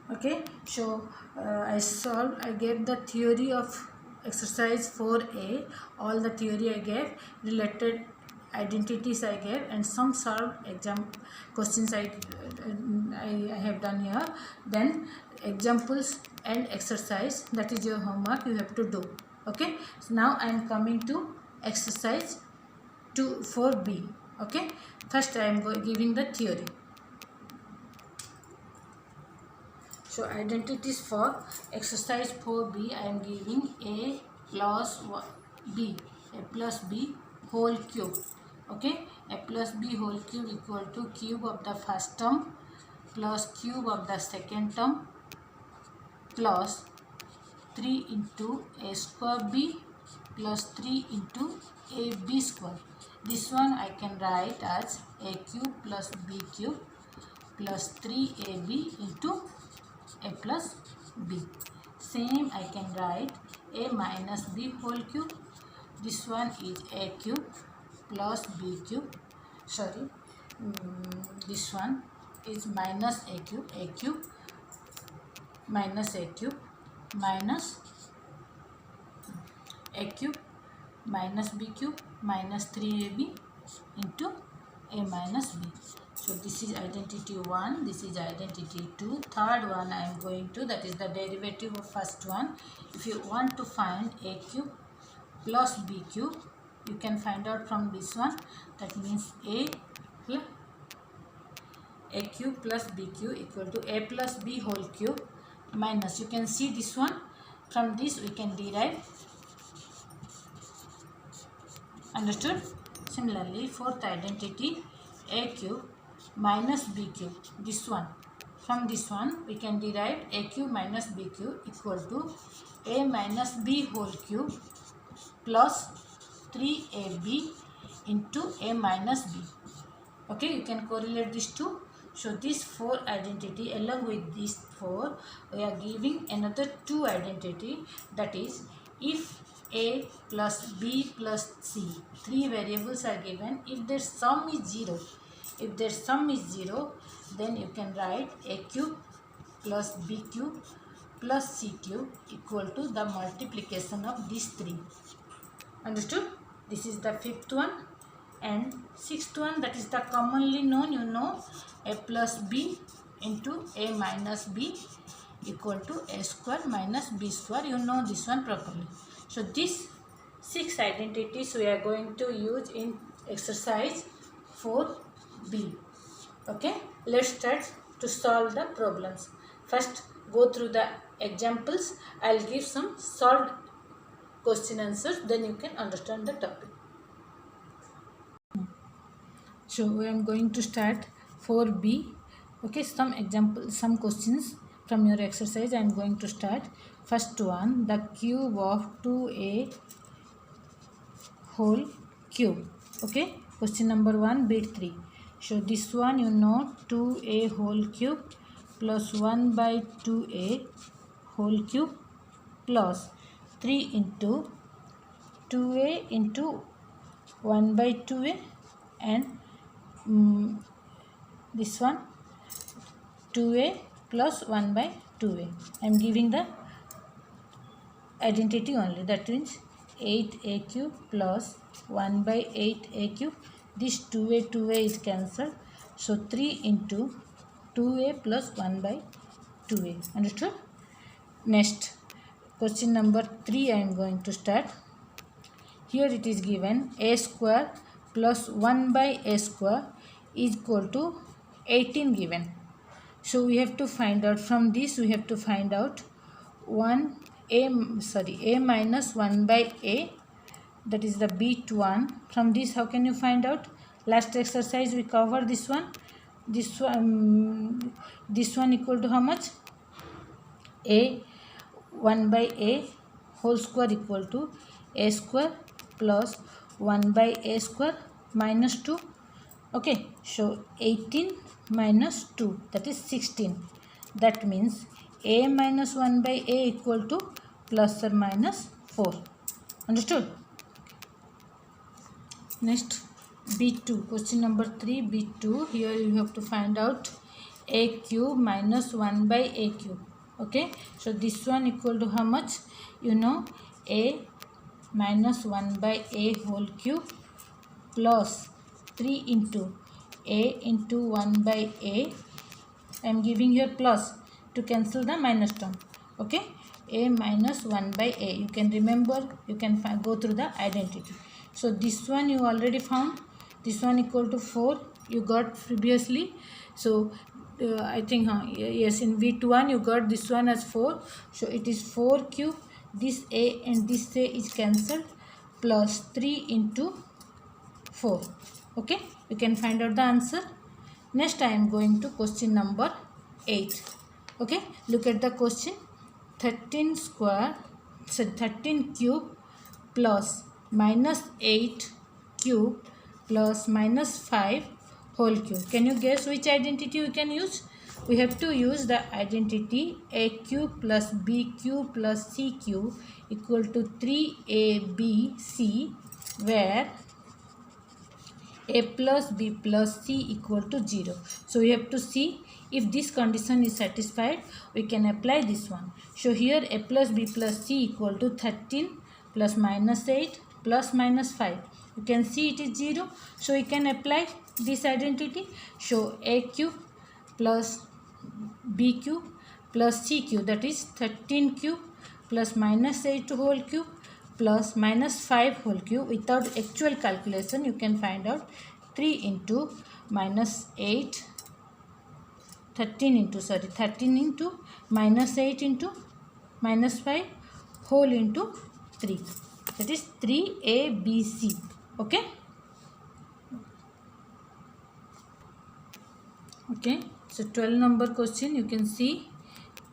Okay, so I gave the theory of exercise 4a, all the theory I gave, related identities I gave, and some solved exam questions I have done here. Then examples and exercise, that is your homework, you have to do. Okay, so now I am coming to exercise 4b. Okay, first I am giving the theory. So identities for exercise 4b, I am giving a plus b, a plus b whole cube. Okay, a plus b whole cube equal to cube of the first term plus cube of the second term plus 3 into a square b plus 3 into a b square. This one I can write as a cube plus b cube plus 3ab into a plus b. Same I can write a minus b whole cube. This one is a cube plus b cube. Sorry, this one is minus a cube minus a cube minus a cube minus b cube minus 3ab into a minus b. So this is identity 1, this is identity 2. Third one I am going to, that is the derivative of first one. If you want to find a cube plus b cube, you can find out from this one. That means a cube plus b cube equal to a plus b whole cube minus, you can see this one, from this we can derive. Understood? Similarly, fourth identity, a cube minus b cube, this one, from this one we can derive a cube minus b cube equal to a minus b whole cube plus 3ab into a minus b. Okay, you can correlate these two. So this 4 identity, along with these 4, we are giving another 2 identity, that is if a plus b plus c, 3 variables are given, if their sum is 0, then you can write a cube plus b cube plus c cube equal to the multiplication of these 3. Understood? This is the fifth one. And sixth one, that is the commonly known, you know, a plus b into a minus b equal to a square minus b square. You know this one properly. So these 6 identities we are going to use in exercise 4b. Okay, let's start to solve the problems. First, go through the examples. I'll give some solved question answers, then you can understand the topic. So I am going to start 4b. Okay, some examples, some questions from your exercise I am going to start. First one, the cube of 2a whole cube. Okay, question number 1, bit 3. So this one, you know, 2a whole cube plus 1 by 2a whole cube plus 3 into 2a into 1 by 2a and this one 2a plus 1 by 2a. I am giving the identity only, that means 8a cube plus 1 by 8a cube. This 2a is cancelled, so 3 into 2a plus 1 by 2a. Understood? Next, question number 3 I am going to start. Here it is given a square plus 1 by a square is equal to 18 given. So we have to find out from this, we have to find out a minus 1 by a, that is the bit 1. From this, how can you find out? Last exercise we cover this one. This one equal to how much? A 1 by a whole square equal to a square plus 1 by a square minus 2. Okay, so 18 minus 2, that is 16. That means a minus 1 by a equal to plus or minus 4. Understood? Next, B2. Question number 3, B2. Here you have to find out a cube minus 1 by a cube. Okay, so this one equal to how much? You know, a minus 1 by a whole cube plus 3 into a into 1 by a. I am giving here plus to cancel the minus term. Okay, a minus 1 by a. You can remember, you can go through the identity. So this one you already found. This one equal to 4 you got previously. So I think yes, in V1 you got this one as 4. So it is 4 cube. This a and this a is cancelled, plus 3 into 4. Okay, you can find out the answer. Next I am going to question number 8. Okay, look at the question. 13 square, so 13 cube plus minus 8 cube plus minus 5 whole cube. Can you guess which identity you can use? We have to use the identity a cube plus b cube plus c cube equal to 3abc, where a plus b plus c equal to 0. So we have to see if this condition is satisfied, we can apply this one. So here a plus b plus c equal to 13 plus minus 8 plus minus 5. You can see it is 0. So we can apply this identity. So a cube plus b cube plus c cube, that is 13 cube plus minus 8 whole cube plus minus 5 whole cube. Without actual calculation you can find out 3 into minus 8, 13 into minus 8 into minus 5 whole into 3, that is 3abc. Okay, okay, so 12 number question. You can see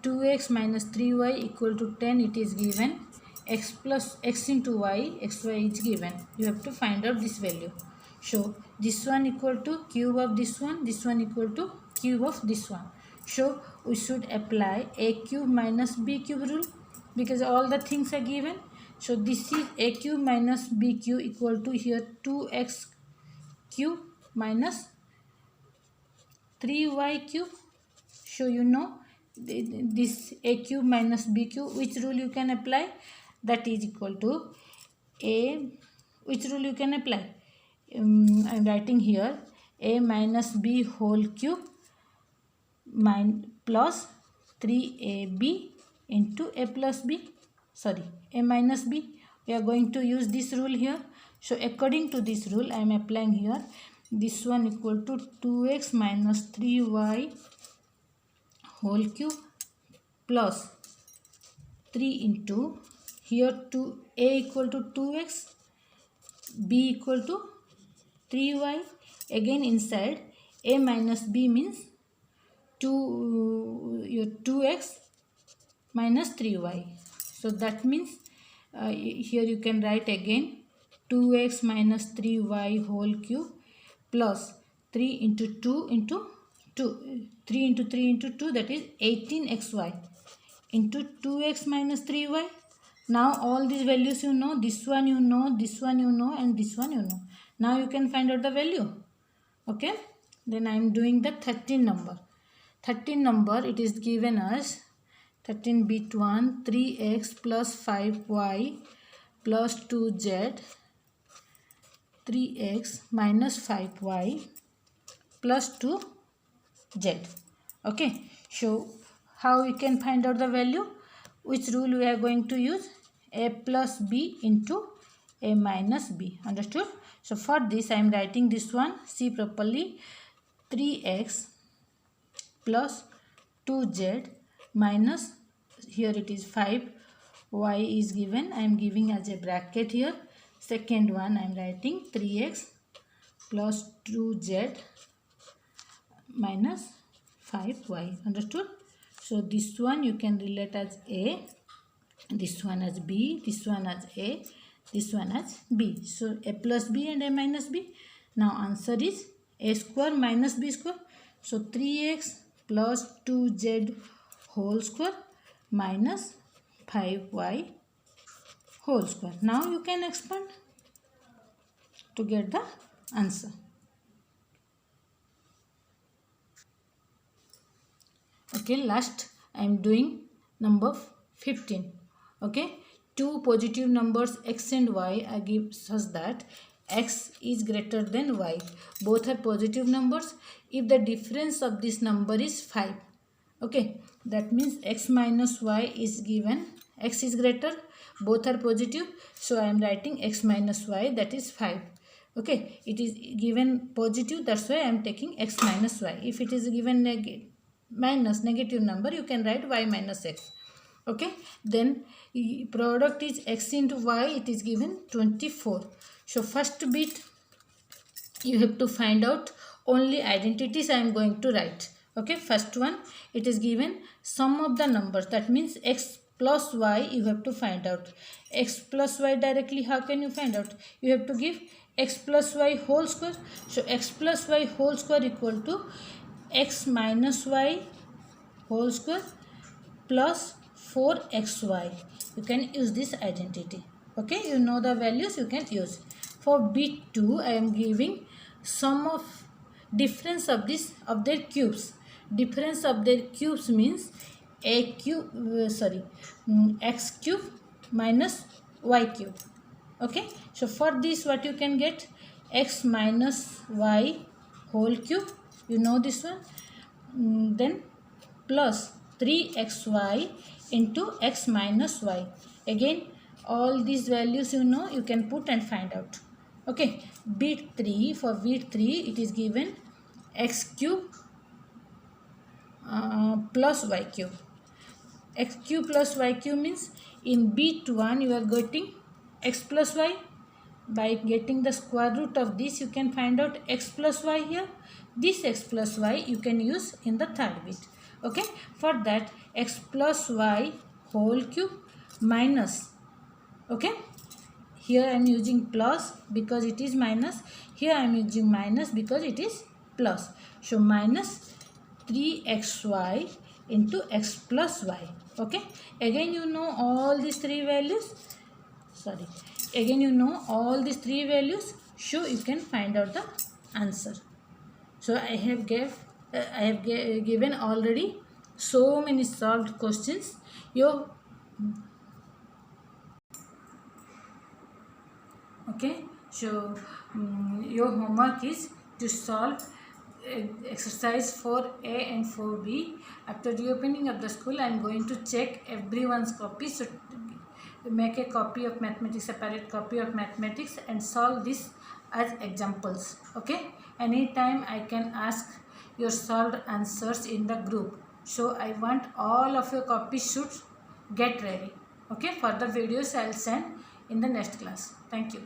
2x minus 3y equal to 10 it is given. X plus x into y, xy is given. You have to find out this value. So this one equal to cube of this one equal to cube of this one. So we should apply a cube minus b cube rule, because all the things are given. So this is a cube minus b cube equal to here 2x cube minus 3y cube. So you know this a cube minus b cube, which rule you can apply? That is equal to a, which rule you can apply? I am writing here a minus b whole cube plus 3ab into a plus b, sorry, a minus b. We are going to use this rule here. So according to this rule I am applying here. This one equal to 2x minus 3y whole cube plus 3 into here 2a equal to 2x, b equal to 3y. Again inside a minus b means 2x minus 3y. So that means here you can write again 2x minus 3y whole cube plus 3 into 2 into 2, 3 into 3 into 2, that is 18xy into 2x minus 3y. Now all these values you know, this one you know, this one you know, and this one you know. Now you can find out the value. Okay, then I am doing the 13 number. 13 number, it is given as 13 bit 1 3x plus 5y plus 2z 3x minus 5y plus 2z. Okay, so how we can find out the value? Which rule we are going to use? A plus b into a minus b. Understood? So for this I am writing this one. See properly. 3x plus 2z minus, here it is 5, y is given. I am giving as a bracket here. Second one I am writing 3x plus 2z minus 5y. Understood? So this one you can relate as a, this one as b, this one as a, this one as b. So a plus b and a minus b. Now answer is a square minus b square. So 3x plus 2z whole square minus 5y whole square. Now you can expand to get the answer. Okay, last I am doing number 15. Okay, two positive numbers x and y are give such that x is greater than y. Both are positive numbers if the difference of this number is 5. Okay, that means x minus y is given, x is greater, both are positive, so I am writing x minus y, that is 5. Okay, it is given positive, that's why I am taking x minus y. If it is given negative number, you can write y minus x. Okay, then product is x into y, it is given 24. So first bit you have to find out only identities I am going to write. Okay, first one, it is given sum of the numbers, that means x plus y you have to find out. X plus y directly, how can you find out? You have to give x plus y whole square. So x plus y whole square equal to x minus y whole square plus 4xy. You can use this identity. Okay, you know the values, you can use. For bit 2 I am giving sum of difference of this of their cubes. Difference of their cubes means x cube minus y cube. Okay, so for this what you can get, x minus y whole cube, you know this one, then plus 3xy into x minus y. Again all these values you know, you can put and find out. Okay, bit 3, for bit 3 it is given x cube plus y cube. X cube plus y cube means in bit 1 you are getting x plus y. By getting the square root of this you can find out x plus y here. This x plus y you can use in the third bit. Okay, for that x plus y whole cube minus, okay, here I am using plus because it is minus, here I am using minus because it is plus. So minus 3xy into x plus y. Okay, again you know all these three values, again you know all these three values, so you can find out the answer. So I have given already so many solved questions. Okay, so your homework is to solve exercise 4A and 4B. After reopening of the school, I am going to check everyone's copy. So make a copy of mathematics, separate copy of mathematics, and solve this as examples. Okay, anytime I can ask your solved answers in the group. So I want all of your copies should get ready. Okay, further videos I will send in the next class. Thank you.